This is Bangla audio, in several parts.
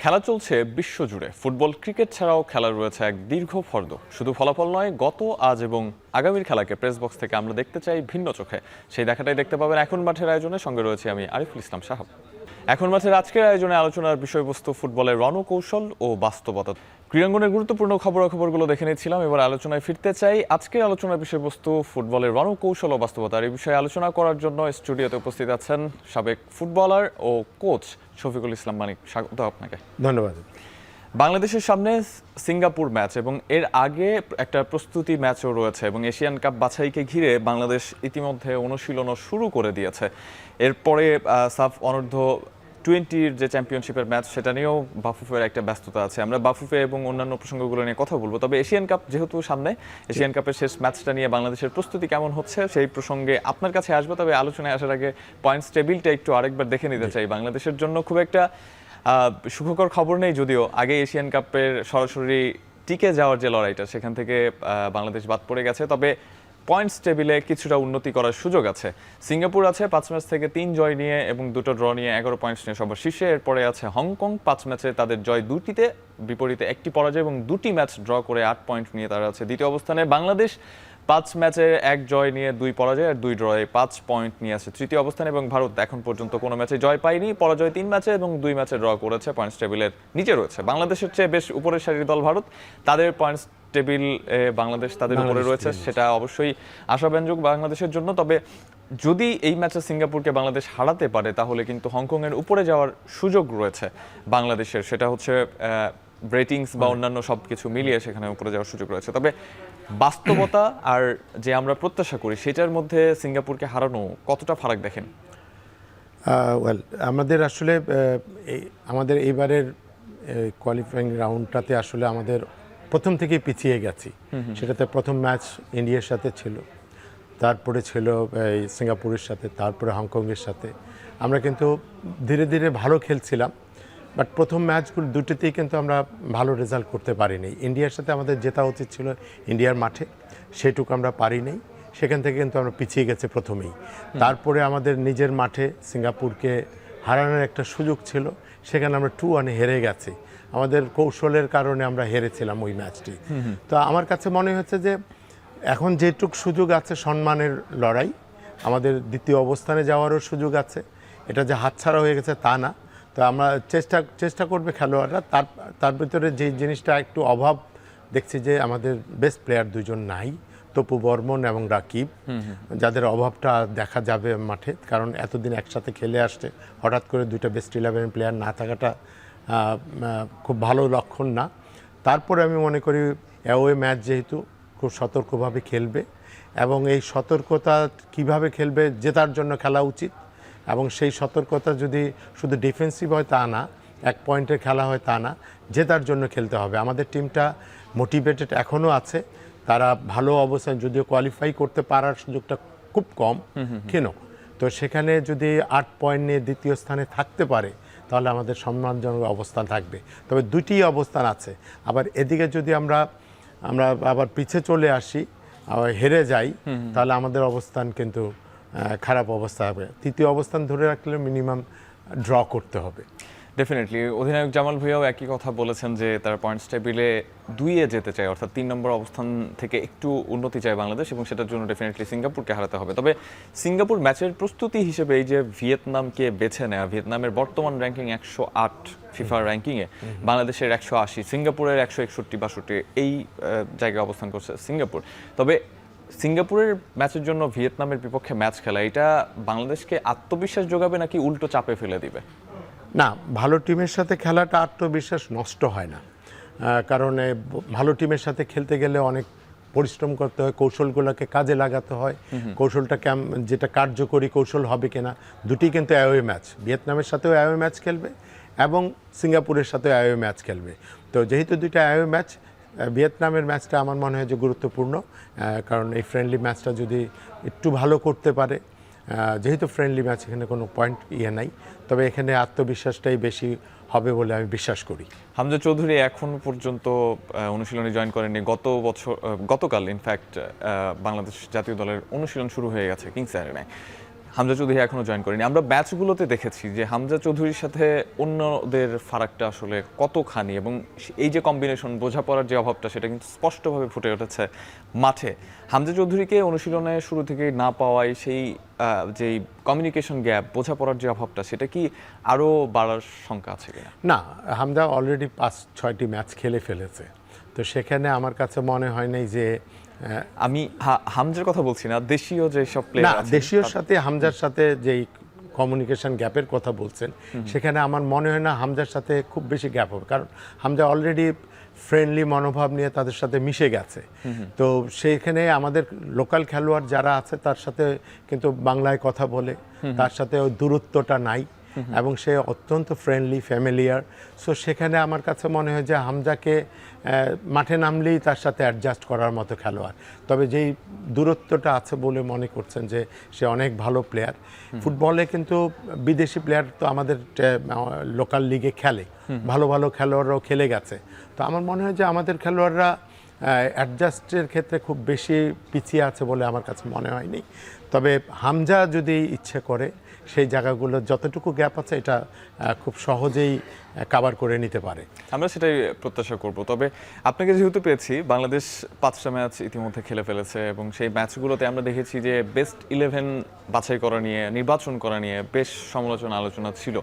খেলা চলছে বিশ্বজুড়ে। ফুটবল, ক্রিকেট ছাড়াও খেলা রয়েছে এক দীর্ঘ ফর্দ। শুধু ফলাফল নয়, গত, আজ এবং আগামীর খেলাকে প্রেস বক্স থেকে আমরা দেখতে চাই ভিন্ন চোখে। সেই দেখাটাই দেখতে পাবেন এখন মাঠের আয়োজনে। সঙ্গে রয়েছে আমি আরিফুল ইসলাম সাহাব। এখন মাঠের আজকের আয়োজনে আলোচনার বিষয়বস্তু ফুটবলের রণকৌশল ও বাস্তবতা। ক্রীড়াঙ্গনের গুরুত্বপূর্ণ খবরাখবরগুলো দেখে নিচ্ছিলাম, এবার আলোচনায় ফিরতে চাই। আজকের আলোচনার বিষয়বস্তু ফুটবলের রণকৌশল ও বাস্তবতা। এই বিষয়ে আলোচনা করার জন্য স্টুডিওতে উপস্থিত আছেন সাবেক ফুটবলার ও কোচ শফিকুল ইসলাম মানিক। স্বাগত আপনাকে। ধন্যবাদ। বাংলাদেশের সামনে সিঙ্গাপুর ম্যাচ এবং এর আগে একটা প্রস্তুতি ম্যাচও রয়েছে এবং এশিয়ান কাপ বাছাইকে ঘিরে বাংলাদেশ ইতিমধ্যে অনুশীলনও শুরু করে দিয়েছে। এরপরে সাফ অনূর্ধ্ব 20-র যে চ্যাম্পিয়নশিপের ম্যাচ, সেটা নিয়েও বাফুফের একটা ব্যস্ততা আছে। আমরা বাফুফে এবং অন্যান্য প্রসঙ্গগুলো নিয়ে কথা বলবো। তবে এশিয়ান কাপ যেহেতু সামনে, এশিয়ান কাপের শেষ ম্যাচটা নিয়ে বাংলাদেশের প্রস্তুতি কেমন হচ্ছে সেই প্রসঙ্গে আপনার কাছে আসবো। তবে আলোচনায় আসার আগে পয়েন্টস টেবিলটা একটু আরেকবার দেখে নিতে চাই। বাংলাদেশের জন্য খুব একটা সুখকর খবর নেই, যদিও আগে এশিয়ান কাপের সরাসরি টিকে যাওয়ার যে লড়াইটা, সেখান থেকে বাংলাদেশ বাদ পড়ে গেছে। তবে পয়েন্টস টেবিলে কিছুটা উন্নতি করার সুযোগ আছে। সিঙ্গাপুর আছে 5 ম্যাচ থেকে 3 জয় নিয়ে এবং 2টো ড্র নিয়ে 11 পয়েন্টস নিয়ে সবার শীর্ষে। এরপরে আছে হংকং, 5 ম্যাচে তাদের জয় 2টিতে, বিপরীতে 1টি পরাজয় এবং 2টি ম্যাচ ড্র করে 8 পয়েন্ট নিয়ে তারা আছে দ্বিতীয় অবস্থানে। বাংলাদেশ 5 ম্যাচে 1 জয় নিয়ে 2 পরাজয় আর 2 ড্রয়ে 5 পয়েন্ট নিয়ে আছে তৃতীয় অবস্থানে। এবং ভারত এখন পর্যন্ত কোনো ম্যাচে জয় পায়নি, পরাজয় 3 ম্যাচে এবং 2 ম্যাচে ড্র করেছে, পয়েন্টস টেবিলের নিচে রয়েছে। বাংলাদেশের চেয়ে বেশ উপরের সারির দল ভারত, তাদের পয়েন্টস টেবিল বাংলাদেশ তাদের উপরে রয়েছে, সেটা অবশ্যই আশাব্যঞ্জক বাংলাদেশের জন্য। তবে যদি এই ম্যাচে সিঙ্গাপুরকে বাংলাদেশ হারাতে পারে, তাহলে কিন্তু হংকংয়ের উপরে যাওয়ার সুযোগ রয়েছে বাংলাদেশের। সেটা হচ্ছে রেটিংস বা অন্যান্য সবকিছু মিলিয়ে সেখানে উপরে যাওয়ার সুযোগ রয়েছে। তবে বাস্তবতা আর যে আমরা প্রত্যাশা করি, সেটার মধ্যে সিঙ্গাপুরকে হারানো কতটা ফারাক দেখেন? আমাদের আসলে আমাদের এইবারের কোয়ালিফাইং রাউন্ডটাতে আসলে আমাদের প্রথম থেকেই পিছিয়ে গেছি। সেটাতে প্রথম ম্যাচ ইন্ডিয়ার সাথে ছিল, তারপরে ছিল সিঙ্গাপুরের সাথে, তারপরে হংকংয়ের সাথে। আমরা কিন্তু ধীরে ধীরে ভালো খেলছিলাম, বাট প্রথম ম্যাচগুলো দুটিতেই কিন্তু আমরা ভালো রেজাল্ট করতে পারিনি। ইন্ডিয়ার সাথে আমাদের জেতা উচিত ছিল ইন্ডিয়ার মাঠে, সেটুকু আমরা পারিনি। সেখান থেকে কিন্তু আমরা পিছিয়ে গেছি প্রথমেই। তারপরে আমাদের নিজের মাঠে সিঙ্গাপুরকে হারানোর একটা সুযোগ ছিল, সেখানে আমরা 2-1 হেরে গেছি। আমাদের কৌশলের কারণে আমরা হেরেছিলাম ওই ম্যাচটি। তো আমার কাছে মনে হচ্ছে যে এখন যেটুক সুযোগ আছে, সম্মানের লড়াই, আমাদের দ্বিতীয় অবস্থানে যাওয়ারও সুযোগ আছে। এটা যে হাতছাড়া হয়ে গেছে তা না। তো আমরা চেষ্টা করবে খেলোয়াড়রা। তার ভিতরে যে জিনিসটা একটু অভাব দেখছি, যে আমাদের বেস্ট প্লেয়ার 2জন নাই, তপু বর্মন এবং রাকিব, যাদের অভাবটা দেখা যাবে মাঠে। কারণ এতদিন একসাথে খেলে আসছে, হঠাৎ করে 2টা বেস্ট 11 প্লেয়ার না থাকাটা খুব ভালো লক্ষণ না। তারপরে আমি মনে করি অ্যাওয়ে ম্যাচ যেহেতু, খুব সতর্কভাবে খেলবে এবং এই সতর্কতা কিভাবে খেলবে, জেতার জন্য খেলা উচিত। এবং সেই সতর্কতা যদি শুধু ডিফেন্সিভ হয় তা না, 1 পয়েন্টের খেলা হয় তা না, জেতার জন্য খেলতে হবে। আমাদের টিমটা মোটিভেটেড এখনও আছে, তারা ভালো অবস্থান, যদিও কোয়ালিফাই করতে পারার সুযোগটা খুব কম কেন, তো সেখানে যদি 8 পয়েন্ট নিয়ে দ্বিতীয় স্থানে থাকতে পারে, তাহলে আমাদের সম্মানজনক অবস্থান থাকবে। তবে 2টি অবস্থান আছে। আবার এদিকে যদি আমরা আবার পিছিয়ে চলে আসি, আবার হেরে যাই, তাহলে আমাদের অবস্থান কিন্তু খারাপ অবস্থা হবে। তৃতীয় অবস্থান ধরে রাখলে মিনিমাম ড্র করতে হবে। ডেফিনেটলি অধিনায়ক জামাল ভুঁইয়াও একই কথা বলেছেন যে তারা পয়েন্টস টেবিলে 2-এ যেতে চায়, অর্থাৎ 3 নম্বর অবস্থান থেকে একটু উন্নতি চায় বাংলাদেশ, এবং সেটার জন্য ডেফিনেটলি সিঙ্গাপুরকে হারাতে হবে। তবে সিঙ্গাপুর ম্যাচের প্রস্তুতি হিসেবে এই যে ভিয়েতনামকে বেছে নেওয়া, ভিয়েতনামের বর্তমান র্যাঙ্কিং 108 ফিফার র্যাঙ্কিংয়ে, বাংলাদেশের 180, সিঙ্গাপুরের 161-62 এই জায়গায় অবস্থান করছে সিঙ্গাপুর। তবে সিঙ্গাপুরের ম্যাচের জন্য ভিয়েতনামের বিপক্ষে ম্যাচ খেলা, এটা বাংলাদেশকে আত্মবিশ্বাস যোগাবে নাকি উল্টো চাপে ফেলে দিবে? না, ভালো টিমের সাথে খেলাটা আত্মবিশ্বাস নষ্ট হয় না। কারণ ভালো টিমের সাথে খেলতে গেলে অনেক পরিশ্রম করতে হয়, কৌশলগুলোকে কাজে লাগাতে হয়। কৌশলটা যেটা কার্যকরী কৌশল হবে কিনা, দুটি কিন্তু অ্যাওয়ে ম্যাচ, ভিয়েতনামের সাথেও অ্যাওয়ে ম্যাচ খেলবে এবং সিঙ্গাপুরের সাথেও অ্যাওয়ে ম্যাচ খেলবে। তো যেহেতু 2টা অ্যাওয়ে ম্যাচ, ভিয়েতনামের ম্যাচটা আমার মনে হয় যে গুরুত্বপূর্ণ। কারণ এই ফ্রেন্ডলি ম্যাচটা যদি একটু ভালো করতে পারে, যেহেতু ফ্রেন্ডলি ম্যাচ, এখানে কোনো পয়েন্ট নাই, তবে এখানে আত্মবিশ্বাসটাই বেশি হবে বলে আমি বিশ্বাস করি। হামজা চৌধুরী এখন পর্যন্ত অনুশীলনে জয়েন করেননি। গতকাল ইনফ্যাক্ট বাংলাদেশ জাতীয় দলের অনুশীলন শুরু হয়ে গেছে কিংস অ্যারেনায়। হামজা চৌধুরী এখনো জয়েন করেনি। আমরা ম্যাচগুলোতে দেখেছি যে হামজা চৌধুরীর সাথে অন্যদের ফারাকটা আসলে কতখানি, এবং এই যে কম্বিনেশন, বোঝাপড়ার যে অভাবটা, সেটা কিন্তু স্পষ্টভাবে ফুটে উঠেছে মাঠে। হামজা চৌধুরীকে অনুশীলনে শুরু থেকে না পাওয়ায় সেই যেই কমিউনিকেশন গ্যাপ, বোঝাপড়ার যে অভাবটা, সেটা কি আরও বাড়ার শঙ্কা আছে কিনা? না, হামজা অলরেডি 5-6টি ম্যাচ খেলে ফেলেছে, তো সেখানে আমার কাছে মনে হয় নাই যে আমি হামজার কথা বলছি না, দেশীয় যে সব না, প্লেয়ার আছে দেশীয় সাথে হামজার সাথে যেই কমিউনিকেশন গ্যাপের কথা বলছেন, সেখানে আমার মনে হয় না হামজার সাথে খুব বেশি গ্যাপ হবে, কারণ হামজা অলরেডি ফ্রেন্ডলি মনোভাব নিয়ে তাদের সাথে মিশে গেছে। তো সেইখানে আমাদের লোকাল খেলোয়াড় যারা আছে তার সাথে কিন্তু বাংলায় কথা বলে, তার সাথে ওই দূরত্বটা নাই, এবং সে অত্যন্ত ফ্রেন্ডলি, ফ্যামিলিয়ার। সো সেখানে আমার কাছে মনে হয় যে হামজাকে মাঠে নামলেই তার সাথে অ্যাডজাস্ট করার মতো খেলোয়াড়। তবে যেই দূরত্বটা আছে বলে মনে করছেন যে সে অনেক ভালো প্লেয়ার। ফুটবলে কিন্তু বিদেশি প্লেয়ার তো আমাদের লোকাল লিগে খেলে, ভালো ভালো খেলোয়াড়রাও খেলে গেছে। তো আমার মনে হয় যে আমাদের খেলোয়াড়রা অ্যাডজাস্টের ক্ষেত্রে খুব বেশি পিছিয়ে আছে বলে আমার কাছে মনে হয়নি। তবে হামজা যদি ইচ্ছে করে সেই জায়গাগুলো যতটুকু গ্যাপ আছে এটা খুব সহজেই কভার করে নিতে পারে। আমরা সেটাই প্রত্যাশা করব। তবে আপনাকে যেহেতু পেয়েছি, বাংলাদেশ 5টা ম্যাচ ইতিমধ্যে খেলে ফেলেছে এবং সেই ম্যাচগুলোতে আমরা দেখেছি যে বেস্ট 11 বাছাই করা নিয়ে, নির্বাচন করা নিয়ে বেশ সমালোচনা আলোচনা ছিল।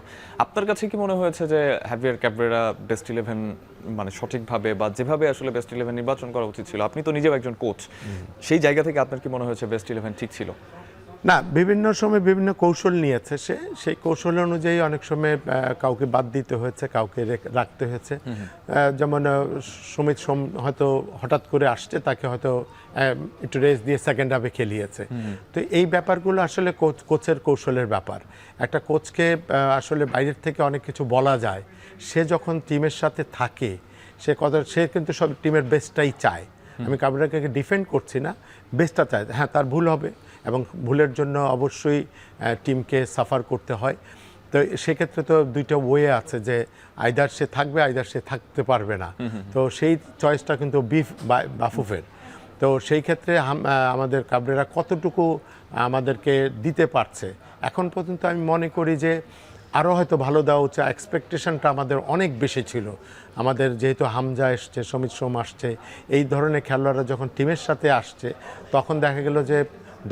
আপনার কাছে কি মনে হয়েছে যে হ্যাভিয়ার ক্যাবরেরা বেস্ট 11 মানে সঠিকভাবে বা যেভাবে আসলে বেস্ট 11 নির্বাচন করা উচিত ছিল? আপনি তো নিজেও একজন কোচ, সেই জায়গা থেকে আপনার কি মনে হয়েছে বেস্ট 11 ঠিক ছিল? না, বিভিন্ন সময় বিভিন্ন কৌশল নিয়েছে সে, সেই কৌশল অনুযায়ী অনেক সময় কাউকে বাদ দিতে হয়েছে, কাউকে রাখতে হয়েছে। যেমন সুমিত সোম হয়তো হঠাৎ করে আসছে, তাকে হয়তো একটু রেস্ট দিয়ে সেকেন্ড হাফে খেলিয়েছে। তো এই ব্যাপারগুলো আসলে কোচের কৌশলের ব্যাপার। একটা কোচকে আসলে বাইরের থেকে অনেক কিছু বলা যায়, সে যখন টিমের সাথে থাকে সে কিন্তু সব টিমের বেস্টটাই চায়। আমি কাবরেরাকে ডিফেন্ড করছি না, বেস্টটা চায়। হ্যাঁ, তার ভুল হবে এবং ভুলের জন্য অবশ্যই টিমকে সাফার করতে হয়। তো সেক্ষেত্রে তো দুইটা ওয়ে আছে, যে আইদার সে থাকবে, আইদার সে থাকতে পারবে না। তো সেই চয়েসটা কিন্তু বাফুফের। তো সেই ক্ষেত্রে আমাদের কাবরেরা কতটুকু আমাদেরকে দিতে পারছে এখন পর্যন্ত আমি মনে করি যে আরও হয়তো ভালো দেওয়া উচিত। এক্সপেকটেশনটা আমাদের অনেক বেশি ছিল। আমাদের যেহেতু হামজা এসছে, সুমিত সোম আসছে, এই ধরনের খেলোয়াড়রা যখন টিমের সাথে আসছে, তখন দেখা গেল যে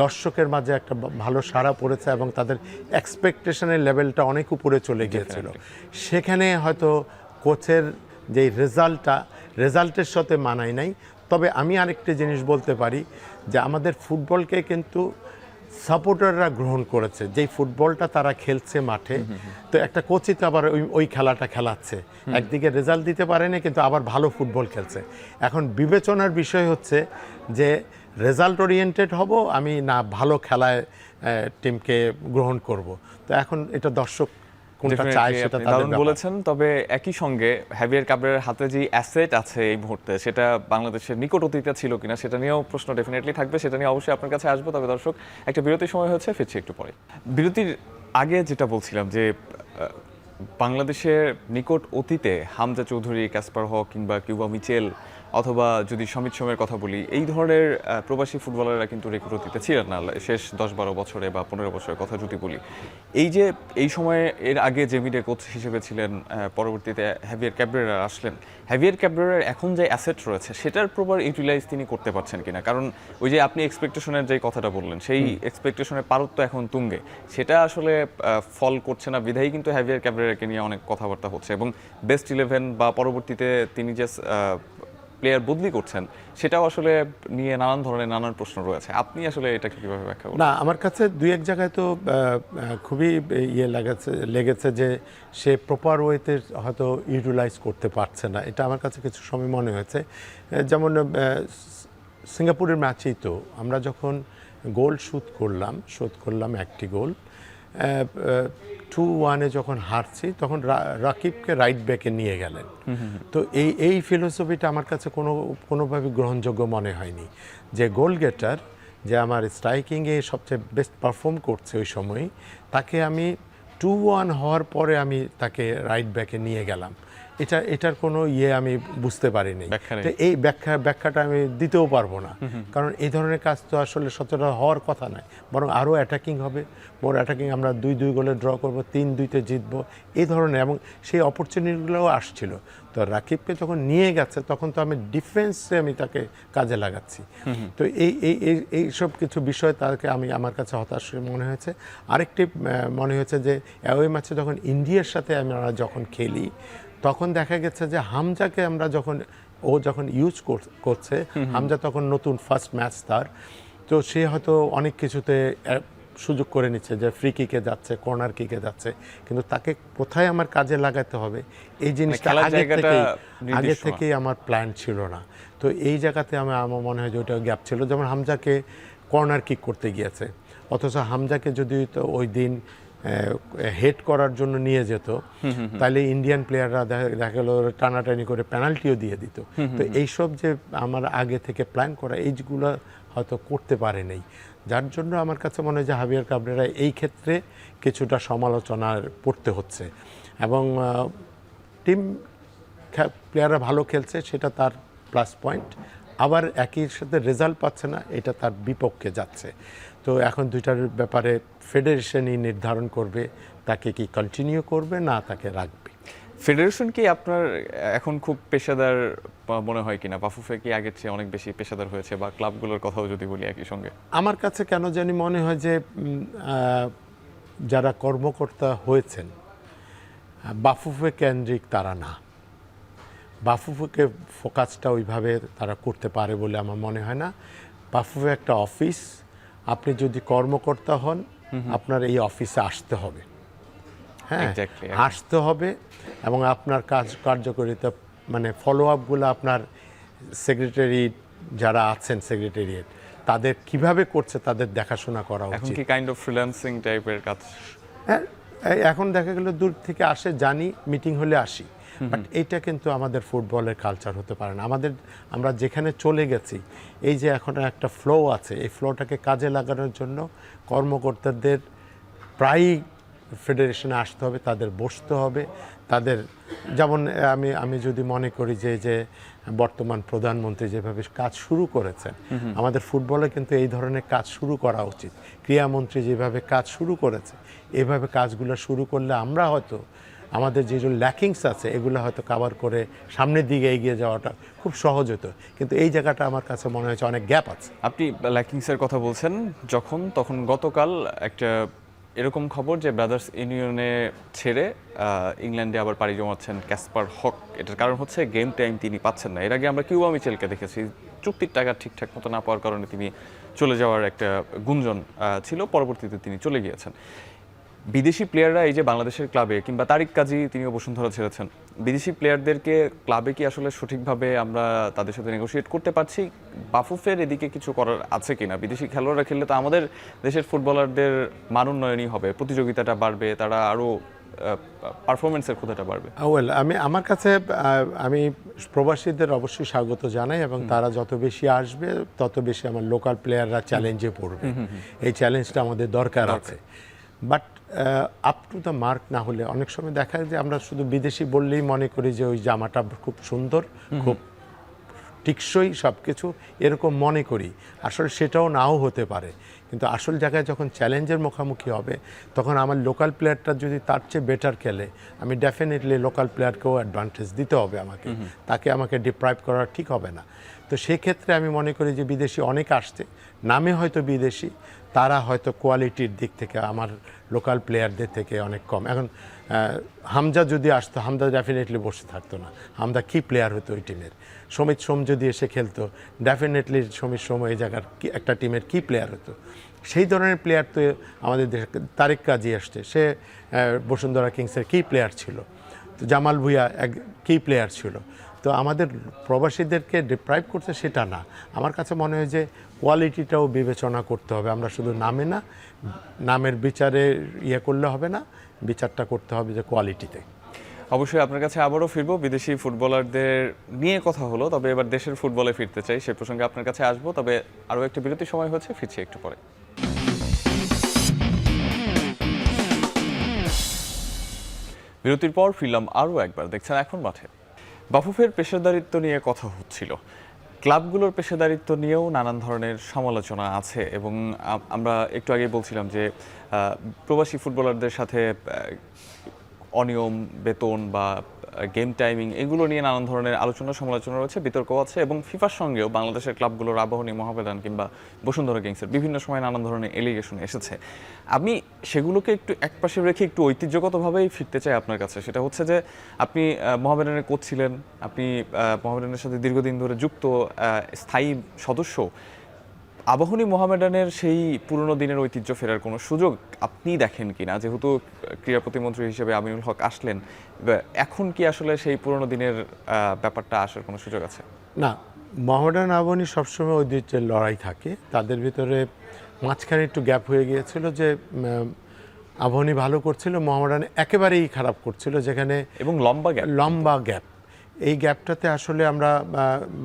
দর্শকের মাঝে একটা ভালো সাড়া পড়েছে এবং তাদের এক্সপেকটেশনের লেভেলটা অনেক উপরে চলে গিয়েছিল। সেখানে হয়তো কোচের যে রেজাল্টের সাথে মানায় নাই। তবে আমি আরেকটি জিনিস বলতে পারি যে আমাদের ফুটবলকে কিন্তু সাপোর্টাররা গ্রহণ করেছে, যেই ফুটবলটা তারা খেলছে মাঠে। তো একটা কোচই তো আবার ওই খেলাটা খেলাচ্ছে, একদিকে রেজাল্ট দিতে পারেনি কিন্তু আবার ভালো ফুটবল খেলছে। এখন বিবেচনার বিষয় হচ্ছে যে রেজাল্ট ওরিয়েন্টেড হব আমি, না ভালো খেলায় টিমকে গ্রহণ করব। তো এখন এটা দর্শক কোনটা চায় সেটা তাদের ব্যাপার। বলেছেন। তবে একই সঙ্গে হ্যাভিয়ার ক্যাবরেরার হাতে যে অ্যাসেট আছে এই মুহূর্তে, সেটা বাংলাদেশের নিকট অতীতে ছিল কিনা সেটা নিয়েও প্রশ্ন ডেফিনেটলি থাকবে। সেটা নিয়ে অবশ্যই আপনার কাছে আসবো। তবে দর্শক, একটা বিরতির সময় হচ্ছে, ফিরছি একটু পরে। বিরতির আগে যেটা বলছিলাম যে বাংলাদেশের নিকট অতীতে হামজা চৌধুরী, কাসপার হক কিংবা কিউবা মিচেল অথবা যদি সমিত সোমের কথা বলি, এই ধরনের প্রবাসী ফুটবলাররা কিন্তু রেকর্ড অতীতে ছিলেন না শেষ 10-12 বছরে বা 15 বছরের কথা যদি বলি। এই যে এই সময়ে এর আগে জেমিডে কোচ হিসেবে ছিলেন, পরবর্তীতে হ্যাভিয়ার ক্যাবরেরা আসলেন। হ্যাভিয়ার ক্যাবরেরার এখন যে অ্যাসেট রয়েছে সেটার প্রপার ইউটিলাইজ তিনি করতে পারছেন কিনা? কারণ ওই যে আপনি এক্সপেকটেশনের যে কথাটা বললেন, সেই এক্সপেকটেশনের পারত্ব এখন তুঙ্গে, সেটা আসলে ফল করছে না বিধায়ী কিন্তু হ্যাভিয়ার ক্যাবরেরাকে নিয়ে অনেক কথাবার্তা হচ্ছে। এবং বেস্ট 11 বা পরবর্তীতে তিনি যে প্লেয়ার বদলি করছেন, সেটাও আসলে নিয়ে নানান ধরনের নানান প্রশ্ন রয়েছে। আপনি আসলে এটাকে কিভাবে ব্যাখ্যা করেন? না, আমার কাছে দুই এক জায়গায় তো খুবই লেগেছে যে সে প্রপার ওয়েতে হয়তো ইউটিলাইজ করতে পারছে না, এটা আমার কাছে কিছু সময় মনে হয়েছে। যেমন সিঙ্গাপুরের ম্যাচেই তো আমরা যখন গোল শোধ করলাম একটি গোল, 2-1 যখন হারছি, তখন রাকিবকে রাইট ব্যাকে নিয়ে গেলেন। তো এই ফিলোসফিটা আমার কাছে কোনোভাবে গ্রহণযোগ্য মনে হয়নি, যে গোল গেটার, যে আমার স্ট্রাইকিংয়ে সবচেয়ে বেস্ট পারফর্ম করছে ওই সময়, তাকে আমি 2-1 হওয়ার পরে আমি তাকে রাইট ব্যাকে নিয়ে গেলাম। এটার কোনো আমি বুঝতে পারিনি। ব্যাখ্যা নেই। তো এই ব্যাখ্যাটা আমি দিতেও পারবো না, কারণ এই ধরনের কাজ তো আসলে সচরাচর হওয়ার কথা নয়, বরং আরও অ্যাটাকিং হবে, মোর অ্যাটাকিং, আমরা 2-2 গোলে ড্র করবো, 3-2-তে জিতবো, এই ধরনের, এবং সেই অপরচুনিটিগুলোও আসছিল। তো রাকিবকে যখন নিয়ে গেছে তখন তো আমি ডিফেন্সে আমি তাকে কাজে লাগাচ্ছি। তো এই সব কিছু বিষয় তাকে আমার কাছে হতাশ মনে হয়েছে। আরেকটি মনে হয়েছে যে অ্যাওয়ে ম্যাচে যখন ইন্ডিয়ার সাথে আমরা যখন খেলি, তখন দেখা গেছে যে হামজাকে আমরা যখন ইউজ করছে, হামজা তখন নতুন ফার্স্ট ম্যাচ তার, তো সে হয়তো অনেক কিছুতে সুযোগ করে নিচ্ছে, যে ফ্রি কিকে যাচ্ছে, কর্নার কিকে যাচ্ছে, কিন্তু তাকে কোথায় আমার কাজে লাগাতে হবে এই জিনিসটা আগে থেকেই আমার প্ল্যান ছিল না। তো এই জায়গাতে আমার মনে হয় যে ওইটা গ্যাপ ছিল। যেমন হামজাকে কর্নার কিক করতে গিয়েছে, অথচ হামজাকে যদি তো ওই দিন হেড করার জন্য নিয়ে যেত, তাহলে ইন্ডিয়ান প্লেয়াররা দেখা গেল টানাটানি করে পেনাল্টিও দিয়ে দিত। তো এইসব যে আমার আগে থেকে প্ল্যান করা, এইগুলো হয়তো করতে পারে নাই, যার জন্য আমার কাছে মনে হয় যে হাভিয়ার কাবরেরা এই ক্ষেত্রে কিছুটা সমালোচনার পড়তে হচ্ছে। এবং টিম প্লেয়াররা ভালো খেলছে, সেটা তার প্লাস পয়েন্ট, আবার একই সাথে রেজাল্ট পাচ্ছে না, এটা তার বিপক্ষে যাচ্ছে। তো এখন দুইটার ব্যাপারে ফেডারেশনই নির্ধারণ করবে তাকে কি কন্টিনিউ করবে না তাকে রাখবে। ফেডারেশন কি আপনার এখন খুব পেশাদার মনে হয় কিনা? বাফুফে কি আগের চেয়ে অনেক বেশি পেশাদার হয়েছে, বা ক্লাবগুলোর কথাও যদি বলি একই সঙ্গে? আমার কাছে কেন জানি মনে হয় যে যারা কর্মকর্তা হয়েছেন বাফুফে কেন্দ্রিক তারা না, বাফুফেকে ফোকাসটা ওইভাবে তারা করতে পারে বলে আমার মনে হয় না। বাফুফে একটা অফিস, আপনি যদি কর্মকর্তা হন আপনার এই অফিসে আসতে হবে, হ্যাঁ আসতে হবে, এবং আপনার কার্যকারিতা মানে ফলো আপগুলো আপনার সেক্রেটারি যারা আছেন সেক্রেটারিয়েট তাদের কিভাবে করছে তাদের দেখাশোনা করা উচিত। এখন কি কাইন্ড অফ ফ্রিল্যান্সিং টাইপের কাজ? হ্যাঁ, এখন দেখা গেল দূর থেকে আসে, জানি মিটিং হলে আসি, বাট এইটা কিন্তু আমাদের ফুটবলের কালচার হতে পারে না। আমরা যেখানে চলে গেছি, এই যে এখন একটা ফ্লো আছে, এই ফ্লোটাকে কাজে লাগানোর জন্য কর্মকর্তাদের প্রায়ই ফেডারেশনে আসতে হবে, তাদের বসতে হবে, তাদের যেমন আমি যদি মনে করি যে বর্তমান প্রধানমন্ত্রী যেভাবে কাজ শুরু করেছেন, আমাদের ফুটবলে কিন্তু এই ধরনের কাজ শুরু করা উচিত। ক্রীড়ামন্ত্রী যেভাবে কাজ শুরু করেছে, এভাবে কাজগুলো শুরু করলে আমরা হয়তো আমাদের যে ল্যাকিংস আছে এগুলো হয়তো কভার করে সামনের দিকে এগিয়ে যাওয়াটা খুব সহজ হতো, কিন্তু এই জায়গাটা আমার কাছে মনে হয়েছে অনেক গ্যাপ আছে। আপনি ল্যাকিংসের কথা বলছেন তখন গতকাল একটা এরকম খবর যে ব্রাদার্স ইউনিয়নে ছেড়ে ইংল্যান্ডে আবার পাড়ি জমাচ্ছেন ক্যাসপার হক। এটার কারণ হচ্ছে গেম টাইম তিনি পাচ্ছেন না। এর আগে আমরা কিউবা মিচেলকে দেখেছি, চুক্তির টাকা ঠিকঠাক মতো না পাওয়ার কারণে তিনি চলে যাওয়ার একটা গুঞ্জন ছিল, পরবর্তীতে তিনি চলে গিয়েছেন। বিদেশি প্লেয়াররা এই যে বাংলাদেশের ক্লাবে, কিংবা তারিক কাজী তিনিও বসুন্ধরা ছেড়েছেন, বিদেশি প্লেয়ারদেরকে ক্লাবে কি আসলে সঠিকভাবে আমরা তাদের সাথে নেগোশিয়েট করতে পারছি? বাফুফের এদিকে কিছু করার আছে কিনা? বিদেশি খেলোয়াড়রা খেললে তো আমাদের দেশের ফুটবলারদের মান উন্নয়নই হবে, প্রতিযোগিতাটা বাড়বে, তারা আরও পারফরমেন্সের ক্ষুধাটা বাড়বে। ওয়েল, আমার কাছে আমি প্রবাসীদের অবশ্যই স্বাগত জানাই, এবং তারা যত বেশি আসবে তত বেশি আমার লোকাল প্লেয়াররা চ্যালেঞ্জে পড়বে। এই চ্যালেঞ্জটা আমাদের দরকার আছে, but up to the mark না হলে অনেক সময় দেখা যায় যে আমরা শুধু বিদেশি বললেই মনে করি যে ওই জামাটা খুব সুন্দর, খুব টিকসই, সব কিছু এরকম মনে করি। আসলে সেটাও নাও হতে পারে, কিন্তু আসল জায়গায় যখন চ্যালেঞ্জের মুখোমুখি হবে তখন আমার লোকাল প্লেয়ারটা যদি তার চেয়ে বেটার খেলে, আমি ডেফিনেটলি লোকাল প্লেয়ারকেও অ্যাডভান্টেজ দিতে হবে আমাকে ডিপ্রাইভ করা ঠিক হবে না। তো সেক্ষেত্রে আমি মনে করি যে বিদেশি অনেক আসছে, নামে হয়তো বিদেশি, তারা হয়তো কোয়ালিটির দিক থেকে আমার লোকাল প্লেয়ারদের থেকে অনেক কম। এখন হামজা যদি আসতো, হামজা ডেফিনেটলি বসে থাকতো না, হামজা কি প্লেয়ার হতো ওই টিমের। সমিত সোম যদি এসে খেলতো, ডেফিনেটলি সমিত সোম এই জায়গার একটা টিমের কি প্লেয়ার হতো। সেই ধরনের প্লেয়ার তো আমাদের দেশে তারিক কাজী আসছে, সে বসুন্ধরা কিংসের কি প্লেয়ার ছিল, তো জামাল ভুঁইয়া এক কি প্লেয়ার ছিল। তো আমাদের প্রবাসীদেরকে ডিপ্রাইভ করছে সেটা না, আমার কাছে মনে হয় যে কোয়ালিটিটাও বিবেচনা করতে হবে। আমরা শুধু নামের বিচারে করলে হবে না, বিচারটা করতে হবে যে কোয়ালিটিতে। অবশ্যই আপনার কাছে আবারও ফিরবো, বিদেশি ফুটবলারদের নিয়ে কথা হলো, তবে এবার দেশের ফুটবলে ফিরতে চাই, সে প্রসঙ্গে আপনার কাছে আসবো। তবে আরও একটা বিরতির সময় হচ্ছে, ফিরছি একটু পরে। বিরতির পর ফিরলাম আরও একবার, দেখছেন এখন মাঠে। বাফুফের পেশাদারিত্ব নিয়ে কথা হচ্ছিল, ক্লাবগুলোর পেশাদারিত্ব নিয়েও নানান ধরনের সমালোচনা আছে এবং আমরা একটু আগে বলছিলাম যে প্রবাসী ফুটবলারদের সাথে অনিয়ম, বেতন বা গেম টাইমিং এগুলো নিয়ে নানান ধরনের আলোচনা সমালোচনা রয়েছে, বিতর্ক আছে এবং ফিফার সঙ্গেও বাংলাদেশের ক্লাবগুলোর আবাহনী, মোহামেডান কিংবা বসুন্ধরা কিংসের বিভিন্ন সময় নানান ধরনের এলিগেশন এসেছে। আমি সেগুলোকে একটু একপাশে রেখে একটু ঐতিহ্যগতভাবেই ফিরতে চাই আপনার কাছে। সেটা হচ্ছে যে আপনি মোহামেডানের কোচ ছিলেন, আপনি মোহামেডানের সাথে দীর্ঘদিন ধরে যুক্ত স্থায়ী সদস্য। আবাহনী মোহামেডানের সেই পুরনো দিনের ঐতিহ্য ফেরার কোনো সুযোগ আপনি দেখেন কিনা? যেহেতু ক্রীড়া প্রতিমন্ত্রী হিসেবে আমিনুল হক আসলেন, এখন কি আসলে সেই পুরনো দিনের ব্যাপারটা আসার কোনো সুযোগ আছে? না, মোহামেডান আবাহনী সবসময় ঐতিহ্যের লড়াই থাকে। তাদের ভিতরে মাঝখানে একটু গ্যাপ হয়ে গিয়েছিল যে আবাহনী ভালো করছিল, মোহামেডান একেবারেই খারাপ করছিল, যেখানে এবং লম্বা গ্যাপ। এই গ্যাপটাতে আসলে আমরা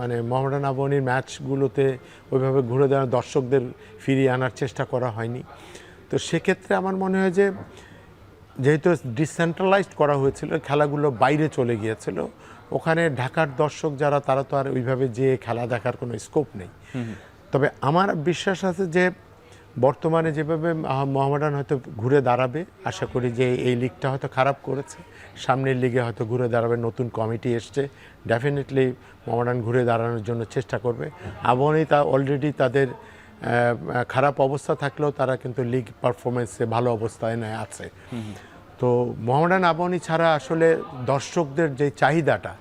মানে মোহামেডান আবাহনীর ম্যাচগুলোতে ওইভাবে ঘুরে দেওয়ার, দর্শকদের ফিরিয়ে আনার চেষ্টা করা হয়নি। তো সেক্ষেত্রে আমার মনে হয় যে যেহেতু ডিসেন্ট্রালাইজড করা হয়েছিল, খেলাগুলো বাইরে চলে গিয়েছিল, ওখানে ঢাকার দর্শক যারা তারা তো আর ওইভাবে যে খেলা দেখার কোনো স্কোপ নেই। তবে আমার বিশ্বাস আছে যে বর্তমানে যেভাবে মোহামেডান হয়তো ঘুরে দাঁড়াবে, আশা করি যে এই লিগটা হয়তো খারাপ করেছে, সামনের লিগে হয়তো ঘুরে দাঁড়াবে, নতুন কমিটি এসছে, ডেফিনেটলি মোহামেডান ঘুরে দাঁড়ানোর জন্য চেষ্টা করবে। আবাহনী তা অলরেডি তাদের খারাপ অবস্থা থাকলেও তারা কিন্তু লিগ পারফরমেন্সে ভালো অবস্থায় আছে। তো মোহামেডান আবাহনী ছাড়া আসলে দর্শকদের যে চাহিদাটা,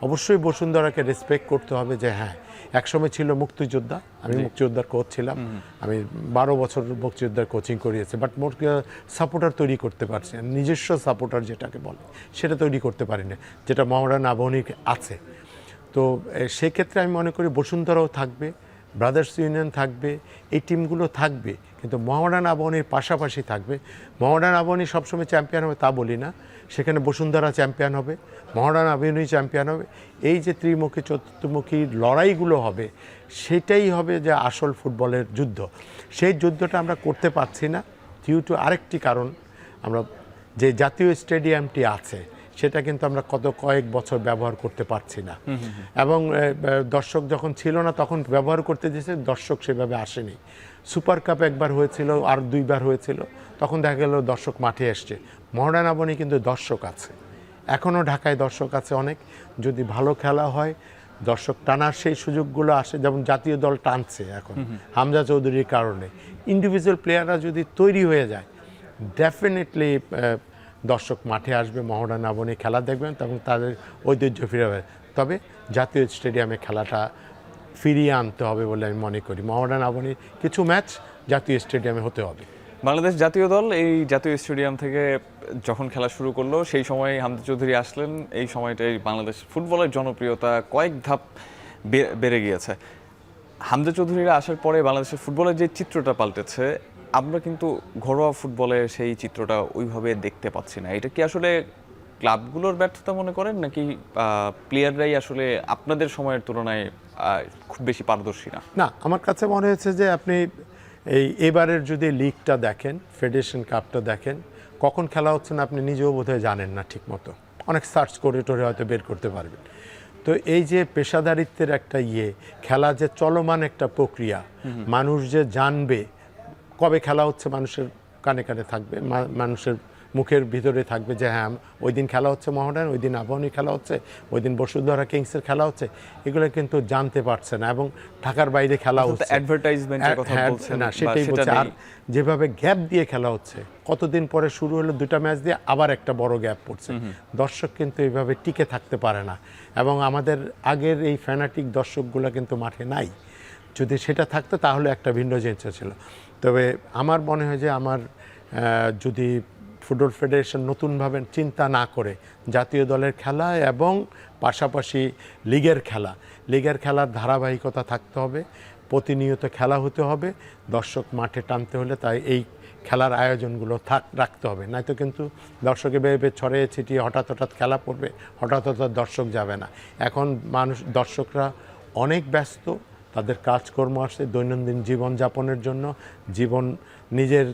অবশ্যই বসুন্ধরাকে রেসপেক্ট করতে হবে যে হ্যাঁ, একসময় ছিল মুক্তিযোদ্ধা, আমি মুক্তিযোদ্ধার কোচ ছিলাম, আমি 12 বছর মুক্তিযোদ্ধার কোচিং করিয়েছি, বাট মোর সাপোর্টার তৈরি করতে পারছি না, নিজস্ব সাপোর্টার যেটাকে বলে সেটা তৈরি করতে পারি না, যেটা মোহামেডান আবাহনীর আছে। তো সেক্ষেত্রে আমি মনে করি বসুন্ধরাও থাকবে, ব্রাদার্স ইউনিয়ন থাকবে, এই টিমগুলো থাকবে, কিন্তু মোহামেডান আবাহনীর পাশাপাশি থাকবে। মোহামেডান আবাহনী সবসময় চ্যাম্পিয়ন হবে তা বলি না, সেখানে বসুন্ধরা চ্যাম্পিয়ন হবে, মোহামেডান আবাহনী চ্যাম্পিয়ন হবে। এই যে ত্রিমুখী চতুর্মুখী লড়াইগুলো হবে, সেটাই হবে যে আসল ফুটবলের যুদ্ধ। সেই যুদ্ধটা আমরা করতে পারছি না ডিউ টু আরেকটি কারণ, আমরা যে জাতীয় স্টেডিয়ামটি আছে সেটা কিন্তু আমরা কয়েক বছর ব্যবহার করতে পারছি না, এবং দর্শক যখন ছিল না তখন ব্যবহার করতে দিয়েছে, দর্শক সেভাবে আসেনি। সুপার কাপ একবার হয়েছিল, আর 2বার হয়েছিল, তখন দেখা গেল দর্শক মাঠে এসছে। মোহামেডান আবাহনী কিন্তু দর্শক আছে, এখনও ঢাকায় দর্শক আছে অনেক। যদি ভালো খেলা হয়, দর্শক টানার সেই সুযোগগুলো আসে, যেমন জাতীয় দল টানছে এখন হামজা চৌধুরীর কারণে। ইন্ডিভিজুয়াল প্লেয়াররা যদি তৈরি হয়ে যায়, ডেফিনেটলি দর্শক মাঠে আসবে, মোহামেডান আবাহনী খেলা দেখবেন, তখন তাদের ঐতিহ্য ফিরে হবে। তবে জাতীয় স্টেডিয়ামে খেলাটা ফিরিয়ে আনতে হবে বলে আমি মনে করি। মোহামেডান আবাহনীর কিছু ম্যাচ জাতীয় স্টেডিয়ামে হতে হবে। বাংলাদেশ জাতীয় দল এই জাতীয় স্টেডিয়াম থেকে যখন খেলা শুরু করলো, সেই সময় হামজা চৌধুরী আসলেন, এই সময়টাই বাংলাদেশ ফুটবলের জনপ্রিয়তা কয়েক ধাপ বেড়ে গিয়েছে। হামজা চৌধুরীরা আসার পরে বাংলাদেশের ফুটবলের যে চিত্রটা পাল্টেছে, আমরা কিন্তু ঘরোয়া ফুটবলে সেই চিত্রটা ওইভাবে দেখতে পাচ্ছি না। এটা কি আসলে ক্লাবগুলোর ব্যর্থতা মনে করেন, নাকি প্লেয়াররাই আসলে আপনাদের সময়ের তুলনায় খুব বেশি পারদর্শী না? না, আমার কাছে মনে হয়েছে যে আপনি এবারের যদি লিগটা দেখেন, ফেডারেশন কাপটা দেখেন, কখন খেলা হচ্ছে না আপনি নিজেও বোধহয় জানেন না ঠিক মতো, অনেক সার্চ করে টোরে হয়তো বের করতে পারবেন। তো এই যে পেশাদারিত্বের একটা খেলা যে চলমান একটা প্রক্রিয়া, মানুষ যে জানবে কবে খেলা হচ্ছে, মানুষের কানে কানে থাকবে, মানুষের মুখের ভিতরে থাকবে যে হ্যাঁ ওই দিন খেলা হচ্ছে মোহামেডান, ওই দিন আবাহনী খেলা হচ্ছে, ওই দিন বসুন্ধরা কিংসের খেলা হচ্ছে, এগুলো কিন্তু জানতে পারছে না, এবং ঢাকার বাইরে খেলা হচ্ছে, অ্যাডভার্টাইজমেন্টের কথা বলছেন না সেটাই বলছে। আর যেভাবে গ্যাপ দিয়ে খেলা হচ্ছে, কতদিন পরে শুরু হলো 2টা ম্যাচ দিয়ে আবার একটা বড় গ্যাপ পড়ছে, দর্শক কিন্তু এইভাবে টিকে থাকতে পারে না, এবং আমাদের আগের এই ফ্যানাটিক দর্শকগুলো কিন্তু মাঠে নাই। যদি সেটা থাকতো তাহলে একটা ভিন্ন জিনিস ছিল। তবে আমার মনে হয় যে যদি ফুটবল ফেডারেশন নতুনভাবে চিন্তা না করে জাতীয় দলের খেলা এবং পাশাপাশি লিগের খেলার ধারাবাহিকতা থাকতে হবে, প্রতিনিয়ত খেলা হতে হবে, দর্শক মাঠে টানতে হলে তাই এই খেলার আয়োজনগুলো রাখতে হবে। নয়তো কিন্তু দর্শকে বেয়ে ছড়িয়ে ছিটিয়ে হঠাৎ খেলা পড়বে, হঠাৎ দর্শক যাবে না। এখন দর্শকরা অনেক ব্যস্ত, তাদের কাজকর্ম আসে দৈনন্দিন জীবনযাপনের জন্য, নিজের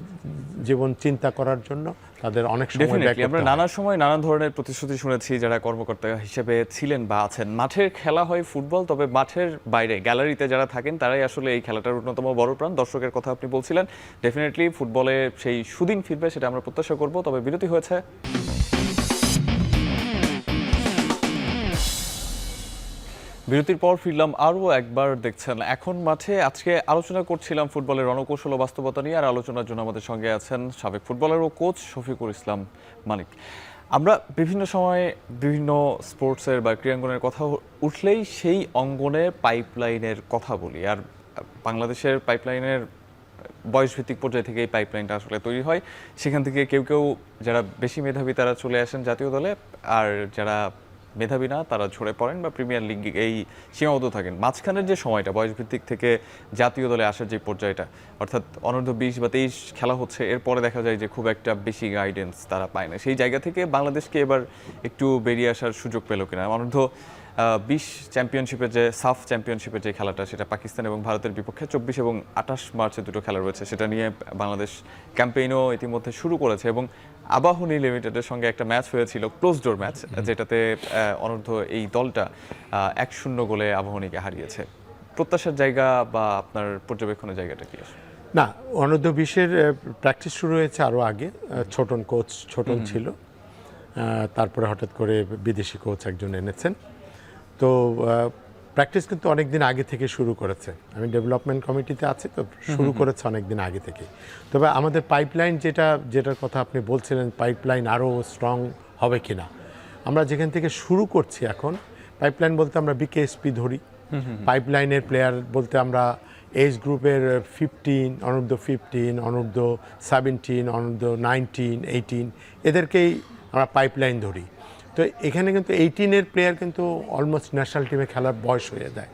জীবন চিন্তা করার জন্য, তাদের অনেক সময় ব্যয় ডেফিনেটলি আমরা করতে হয়। নানা সময় নানা ধরনের প্রতিশ্রুতি শুনেছি যারা কর্মকর্তা হিসেবে ছিলেন বা আছেন। মাঠের খেলা হয় ফুটবল, তবে মাঠের বাইরে গ্যালারিতে যারা থাকেন তারাই আসলে এই খেলাটার অন্যতম বড় প্রাণ। দর্শকের কথা আপনি বলছিলেন, ডেফিনেটলি ফুটবলে সেই সুদিন ফিরবে সেটা আমরা প্রত্যাশা করব। তবে বিরতি হয়েছে, বিরতির পর ফিরলাম আরও একবার। দেখছেন এখন মাঠে। আজকে আলোচনা করছিলাম ফুটবলের রণকৌশল ও বাস্তবতা নিয়ে, আর আলোচনার জন্য আমাদের সঙ্গে আছেন সাবেক ফুটবলার ও কোচ শফিকুল ইসলাম মানিক। আমরা বিভিন্ন সময়ে বিভিন্ন স্পোর্টসের বা ক্রীড়াঙ্গনের কথা উঠলেই সেই অঙ্গনে পাইপলাইনের কথা বলি, আর বাংলাদেশের পাইপলাইনের বয়সভিত্তিক পর্যায় থেকে এই পাইপলাইনটা আসলে তৈরি হয়। সেখান থেকে কেউ কেউ যারা বেশি মেধাবী তারা চলে আসেন জাতীয় দলে, আর যারা মেধাবী না তারা ঝরে পড়েন বা প্রিমিয়ার লিগ এই সীমাবদ্ধ থাকেন। মাঝখানের যে সময়টা বয়সভিত্তিক থেকে জাতীয় দলে আসার যে পর্যায়টা, অর্থাৎ অনূর্ধ্ব 20 বা 23 খেলা হচ্ছে, এরপরে দেখা যায় যে খুব একটা বেশি গাইডেন্স তারা পায় না। সেই জায়গা থেকে বাংলাদেশকে এবার একটু বেরিয়ে আসার সুযোগ পেল কিনা? অনূর্ধ্ব 20 চ্যাম্পিয়নশিপের যে সাফ চ্যাম্পিয়নশিপের যে খেলাটা, সেটা পাকিস্তান এবং ভারতের বিপক্ষে 24 এবং 28 মার্চে দুটো খেলা রয়েছে, সেটা নিয়ে বাংলাদেশ ক্যাম্পেইনও ইতিমধ্যে শুরু করেছে। এবং আবাহনী লিমিটেডের সঙ্গে একটা ম্যাচ হয়েছিল, ক্লোজ ডোর ম্যাচ, যেটাতে অনূর্ধ্ব এই দলটা 1-0 গোলে আবাহনীকে হারিয়েছে। প্রত্যাশার জায়গা বা আপনার পর্যবেক্ষণের জায়গাটা কি আছে? না, অনূর্ধ্ব 20-এর প্র্যাকটিস শুরু হয়েছে আরও আগে। ছোটন কোচ ছোটন ছিল, তারপরে হঠাৎ করে বিদেশি কোচ একজন এনেছেন। তো প্র্যাকটিস কিন্তু অনেক দিন আগে থেকে শুরু করেছে। আমি ডেভেলপমেন্ট কমিটিতে আছি, তো শুরু করেছে অনেক দিন আগে থেকে। তবে আমাদের পাইপলাইন যেটার কথা আপনি বলছিলেন, পাইপলাইন আরও স্ট্রং হবে কিনা, আমরা যেখান থেকে শুরু করছি এখন, পাইপলাইন বলতে আমরা বিকেএসপি ধরি। পাইপলাইনের প্লেয়ার বলতে আমরা এজ গ্রুপের 15, অনূর্ধ্ব 15, অনূর্ধ্ব 17, অনূর্ধ্ব 19, 18 এদেরকেই আমরা পাইপলাইন ধরি। তো এখানে কিন্তু 18-এর প্লেয়ার কিন্তু অলমোস্ট ন্যাশনাল টিমে খেলার বয়স হয়ে যায়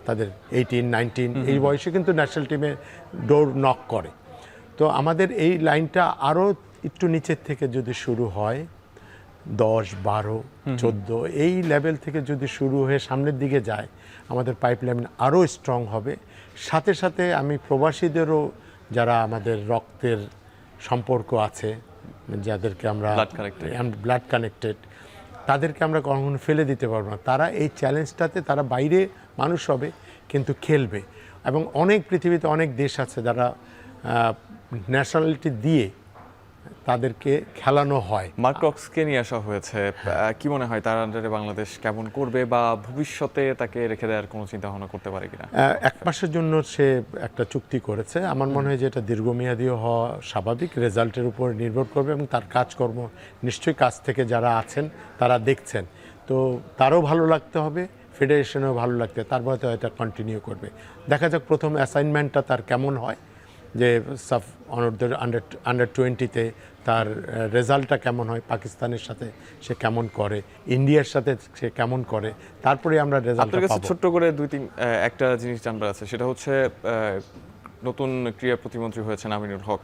তাদের। 18, 19 এই বয়সে কিন্তু ন্যাশনাল টিমে ডোর নক করে। তো আমাদের এই লাইনটা আরও একটু নিচের থেকে যদি শুরু হয়, 10, 12, 14 এই লেভেল থেকে যদি শুরু হয়ে সামনের দিকে যায়, আমাদের পাইপলাইন আরও স্ট্রং হবে। সাথে সাথে আমি প্রবাসীদেরও, যারা আমাদের রক্তের সম্পর্ক আছে, যাদেরকে আমরা ব্লাড কানেক্টেড, তাদেরকে আমরা কখনো ফেলে দিতে পারবো না। তারা এই চ্যালেঞ্জটাতে, তারা বাইরে মানুষ হবে কিন্তু খেলবে। এবং অনেক পৃথিবীতে অনেক দেশ আছে যারা ন্যাশনালিটি দিয়ে তাদেরকে খেলানো হয়। মার্ক রক্সকে নিয়ে আসা হয়েছে, কি মনে হয় তার আন্ডারে বাংলাদেশ কেমন করবে, বা ভবিষ্যতে তাকে রেখে দেওয়ার কোনো চিন্তা ভাবনা করতে পারে কিনা? 1 মাসের জন্য সে একটা চুক্তি করেছে। আমার মনে হয় যে এটা দীর্ঘমেয়াদীও হওয়া স্বাভাবিক, রেজাল্টের উপর নির্ভর করবে এবং তার কাজকর্ম নিশ্চয়ই কাজ থেকে যারা আছেন তারা দেখছেন, তো তারও ভালো লাগতে হবে, ফেডারেশনেও ভালো লাগতে, তারপরে তো এটা কন্টিনিউ করবে। দেখা যাক প্রথম অ্যাসাইনমেন্টটা তার কেমন হয়, যে সাফ অনূর্ধ্ব আন্ডার 20-তে তার রেজাল্টটা কেমন হয়, পাকিস্তানের সাথে সে কেমন করে, ইন্ডিয়ার সাথে সে কেমন করে, তারপরে আমরা রেজাল্টটা পাবো। ছোট্ট করে একটা জিনিস জানবার আছে, সেটা হচ্ছে নতুন ক্রীড়া প্রতিমন্ত্রী হয়েছেন আমিনুল হক,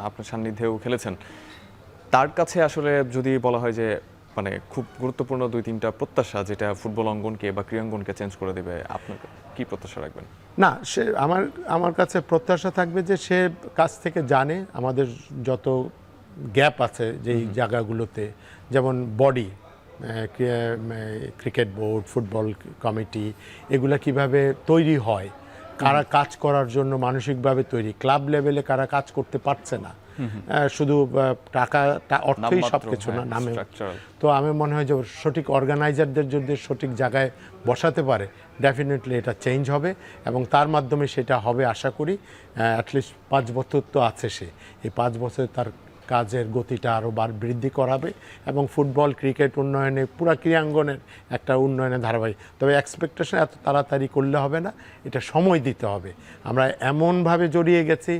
আপনার সান্নিধ্যেও খেলেছেন। তার কাছে আসলে যদি বলা হয় যে মানে খুব গুরুত্বপূর্ণ 2-3টা প্রত্যাশা যেটা ফুটবল অঙ্গনকে বা ক্রীড়াঙ্গনকে চেঞ্জ করে দেবে, আপনার কি প্রত্যাশা রাখবেন? না, সে আমার কাছে প্রত্যাশা থাকবে যে সে কাছ থেকে জানে আমাদের যত গ্যাপ আছে যেই জায়গাগুলোতে, যেমন body, cricket board, football committee, এগুলা কিভাবে তৈরি হয়, কারা কাজ করার জন্য মানসিকভাবে তৈরি, ক্লাব লেভেলে কারা কাজ করতে পারছে না, শুধু টাকা অর্থই সব কিছু না, নামে। তো আমি মনে হয় যে সঠিক অর্গানাইজারদের যদি সঠিক জায়গায় বসাতে পারে, ডেফিনেটলি এটা চেঞ্জ হবে এবং তার মাধ্যমে সেটা হবে আশা করি। অ্যাটলিস্ট 5 বছর তো আছে সে, এই 5 বছর তার কাজের গতিটা আরও বৃদ্ধি করাবে এবং ফুটবল ক্রিকেট উন্নয়নে, পুরা ক্রীড়াঙ্গনের একটা উন্নয়নের ধারাবাহিক। তবে এক্সপেকটেশন এত তাড়াতাড়ি করলে হবে না, এটা সময় দিতে হবে। আমরা এমনভাবে জড়িয়ে গেছি,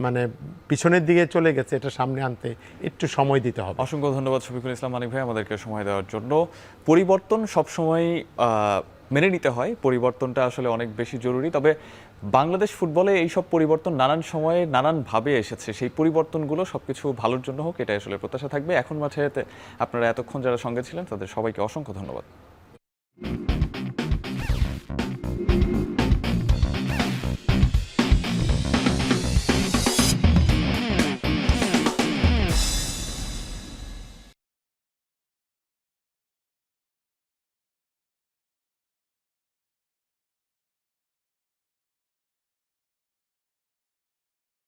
মানে পিছনের দিকে চলে গেছে, এটা সামনে আনতে একটু সময় দিতে হবে। অসংখ্য ধন্যবাদ শফিকুল ইসলাম মানিক ভাই আমাদেরকে সময় দেওয়ার জন্য। পরিবর্তন সবসময় মেনে নিতে হয়, পরিবর্তনটা আসলে অনেক বেশি জরুরি। তবে বাংলাদেশ ফুটবলে এইসব পরিবর্তন নানান সময়ে নানানভাবে এসেছে, সেই পরিবর্তনগুলো সবকিছু ভালোর জন্য হোক, এটাই আসলে প্রত্যাশা থাকবে। এখন মাঠে আপনারা এতক্ষণ যারা সঙ্গে ছিলেন তাদের সবাইকে অসংখ্য ধন্যবাদ।